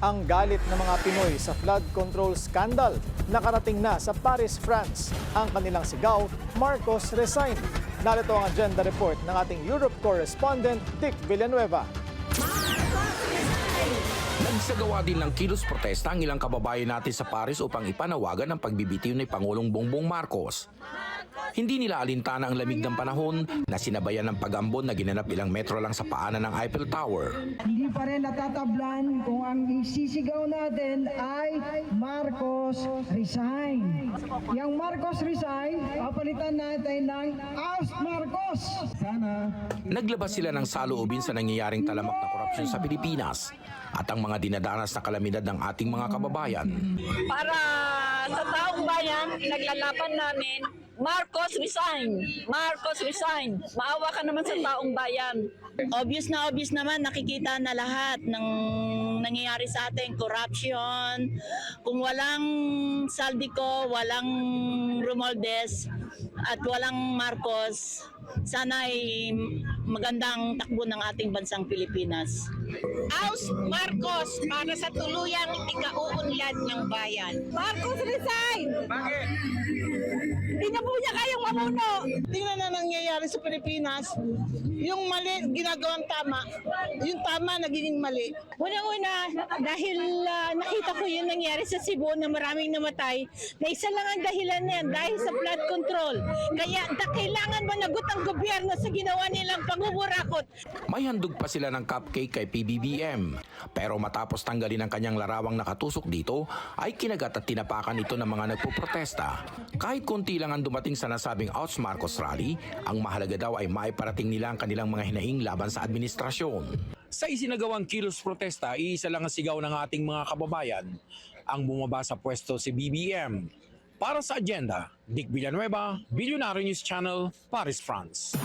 Ang galit ng mga Pinoy sa flood control scandal nakarating na sa Paris, France. Ang kanilang sigaw, Marcos resign. Narito ang agenda report ng ating Europe correspondent Dick Villanueva. Nagsagawa din ng kilos protesta ang ilang kababayan natin sa Paris upang ipanawagan ang pagbibitiw ni Pangulong Bongbong Marcos. Hindi nila alintana ang lamig ng panahon na sinabayan ng pag-ambon na ginanap ilang metro lang sa paanan ng Eiffel Tower. Hindi pa rin natatablan kung ang isisigaw natin ay Marcos resign. Yung Marcos resign, papalitan natin ng Oust Marcos. Sana. Naglabas sila ng saloobin sa nangyayaring talamak na korupsyon sa Pilipinas at ang mga dinadanas na kalamidad ng ating mga kababayan. Para sa taong bayan, pinaglalaban namin, Marcos resign! Marcos resign! Maawa ka naman sa taong bayan. Obvious naman, nakikita na lahat ng nangyayari sa atin, corruption. Kung walang Saldico, walang Romualdez, at walang Marcos, sana ay magandang takbo ng ating bansang Pilipinas. Oust Marcos para sa tuluyang ikauunlad ng bayan. Marcos resign! Bakit? Hindi na po niya kayang mamuno. Tingnan na nangyayari sa Pilipinas, yung mali ginagawang tama, yung tama nagiging mali. Una-una, dahil nakita ko yung nangyari sa Cebu na maraming namatay, na isa lang ang dahilan na yan, dahil sa flood control. Kaya kailangan managot ang gobyerno sa ginawa nilang panguburakot. May handog pa sila ng cupcake kay PBBM. Pero matapos tanggalin ang kanyang larawang nakatusok dito, ay kinagat at tinapakan ito ng mga nagpoprotesta. Kahit konti lang ang dumating sa nasabing Oust Marcos rally, ang mahalaga daw ay maiparating nila ang kanilang mga hinaing laban sa administrasyon. Sa isinagawang kilos protesta, iisa lang ang sigaw ng ating mga kababayan, ang bumaba sa pwesto si BBM. Para sa agenda, Dick Villanueva, Billionaire News Channel, Paris, France.